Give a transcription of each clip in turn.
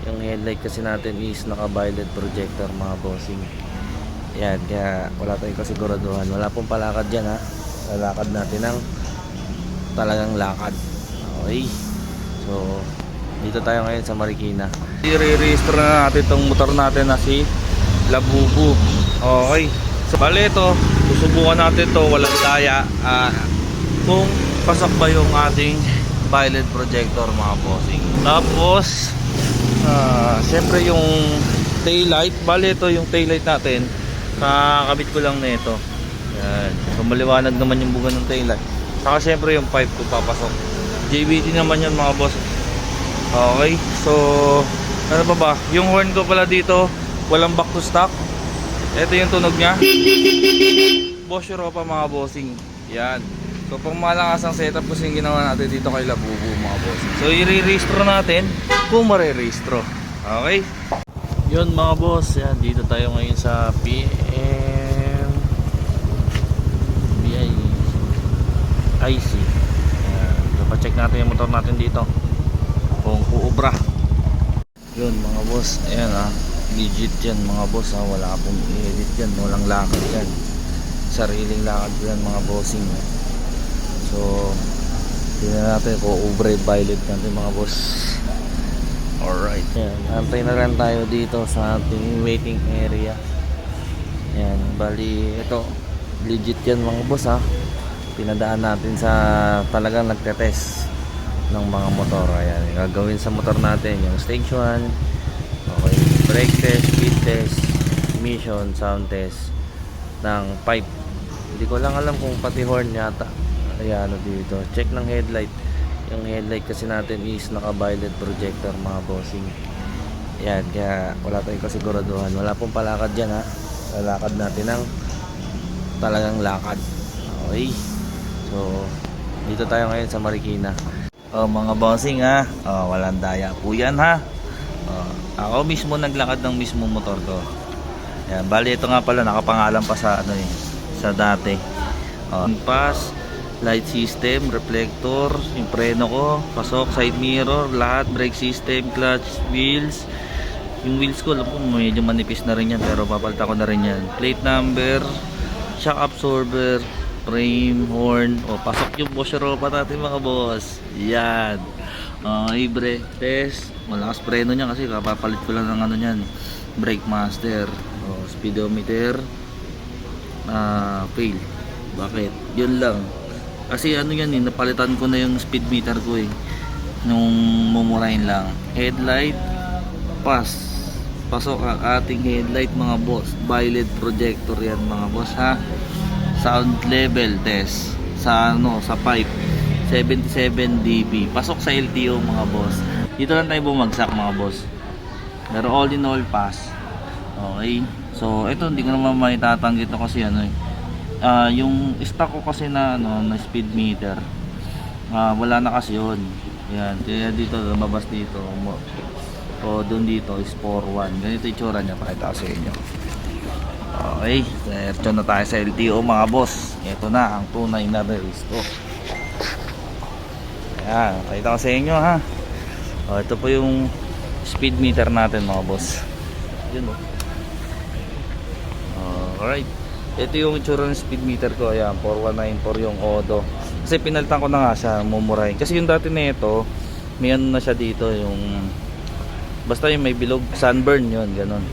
Yung headlight kasi natin is naka-violet projector mga bossing. Yan, kaya wala tayong kasiguraduhan. Wala pong palakad dyan ha. Lalakad natin ng talagang lakad. Okay. So, dito tayo ngayon sa Marikina. I-re-register na natin itong motor natin na si Labubu. Okay. So, bali ito, susubukan natin ito walang daya. Kung pasok ba yung ating violet projector mga bossing. Tapos syempre yung taillight, bali ito yung taillight natin, kakabit ko lang na ito. Yan. So maliwanag naman yung buga ng taillight. Saka syempre yung pipe ko papasok. JBT naman yun mga boss. Okay. So ano pa ba? Yung horn ko pala dito walang back to stock. Ito yung tunog nya. Boss Europa mga bossing. Yan. So pang malakas ang setup kasi yung ginawa natin dito kay Labubu mga boss. So i-re-registro natin kung mare-registro. Okay. Yun mga boss. Yan, dito tayo ngayon sa PM BIC. So pa-check natin yung motor natin dito kung uubra. Yun mga boss. Ayan legit yan mga boss wala pong i-edit yan. Walang lakad yan. Sariling lakad yan mga bossing. So, tingnan natin kung ubre violet natin mga boss. Alright. Yan. Antay na rin tayo dito sa ating waiting area. Yan. Bali, ito. Legit yan mga boss Pinadaan natin sa talagang nagtetest ng mga motor. Ayan. Gagawin sa motor natin yung stage 1. Okay. Brake test, speed test, emission, sound test ng pipe. Hindi ko lang alam kung pati horn yata. Ayan dito. Check ng headlight. Yung headlight kasi natin is naka-violet projector mga bossing. Ayan, kaya wala tayong kasiguraduhan. Wala pong palakad dyan Lalakad natin ng talagang lakad. Okay. So, dito tayo ngayon sa Marikina. Mga bossing walang daya po yan ako mismo naglakad ng mismo motor ko. Ayan, bali ito nga pala nakapangalan pa sa sa dati. Pass, light system, reflector, yung preno ko, pasok, side mirror, lahat, brake system, clutch, wheels. Yung wheels ko, alam ko medyo manipis na rin yan pero papalitan ko na rin yan. Plate number, shock absorber, frame, horn. Pasok yung Boss Europa natin mga boss. Yan. Brake test. Malakas preno niya kasi kapapalit ko lang ng yan. Brake master. Speedometer. Fail. Bakit? Yun lang. Kasi yan napalitan ko na yung speed meter ko nung mumurahin lang. Headlight, pasok ang ating headlight mga boss. Violet projector yan mga boss Sound level test sa sa pipe 77 dB. Pasok sa LTO mga boss. Dito lang tayo bumagsak mga boss. Pero all in all pass. Okay. So ito hindi ko naman maitatanggi ito kasi yung stock ko kasi na speed meter wala na kasi yun. Yan, kaya dito lumabas dito doon dito is 4.1. Ganito yung tsura nya, pakita ko sa inyo. Okay, diretso na tayo sa LTO mga boss. Ito na ang tunay na resto. Ayan, pakita ko sa inyo ito po yung speed meter natin mga boss. Yun alright. Ito yung itsura ng speed meter ko. Ayan, 4194 yung Odo. Kasi pinalitan ko na nga siya, mumurahin. Kasi yung dati na ito, may na siya dito, yung basta yung may bilog, sunburn yun, ganun.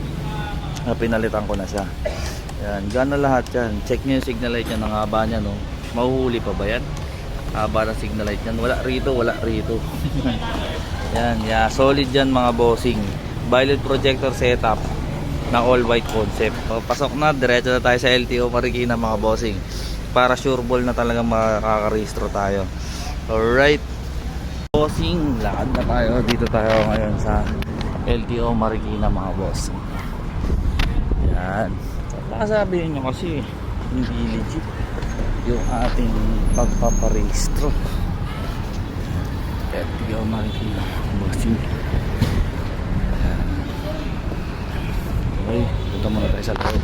Pinalitan ko na siya. Ayan, gana lahat yan. Check nyo yung signal light niya, ng haba niya, mahuhuli pa ba yan? Haba ng signal light niyan. Wala rito. Yan, solid yan mga bossing. Violet projector setup na all white concept. Pasok na, diretso na tayo sa LTO Marikina mga bossing. Para sure ball na talaga makaka-registro tayo. Alright. Bossing, lakad na tayo. Dito tayo ngayon sa LTO Marikina mga boss. Yan. Baka sabihin nyo kasi hindi legit yung ating pagpaparehistro. LTO Marikina bossing. Okay, punta muna tayo sa loob.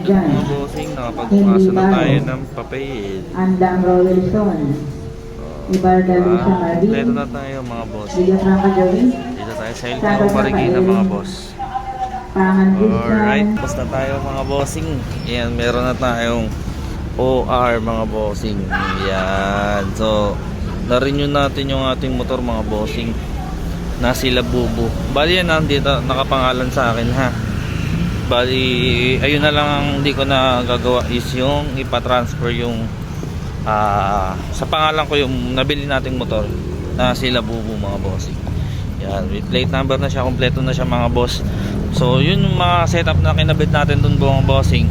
Mga bossing, nakapagpasa na tayo ng papel. Andang Royalson. Ibarda Luisa Mardi. Dito na tayo mga boss. Villa Franca Joey. Dito tayo Sa LTO Marikina mga boss. Alright, basta tayo mga bossing. Ayan, meron na tayong OR mga bossing. Ayan. So, na-renew natin yung ating motor mga bossing. Nasi Labubu. Bali yan dito nakapangalan sa akin ha. Bali, ayun na lang ang hindi ko na gagawa is yung ipa-transfer yung sa pangalan ko yung nabili nating motor. Nasi Labubu mga bossing. Yan, with plate number na siya, kompleto na siya mga boss. So, yun yung mga setup na kinabit natin dun buong bossing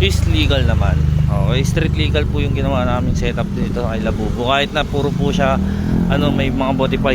is legal naman. Okay, street legal po yung ginawa naming setup dito ay Labubu. Kahit na puro po siya, may mga modify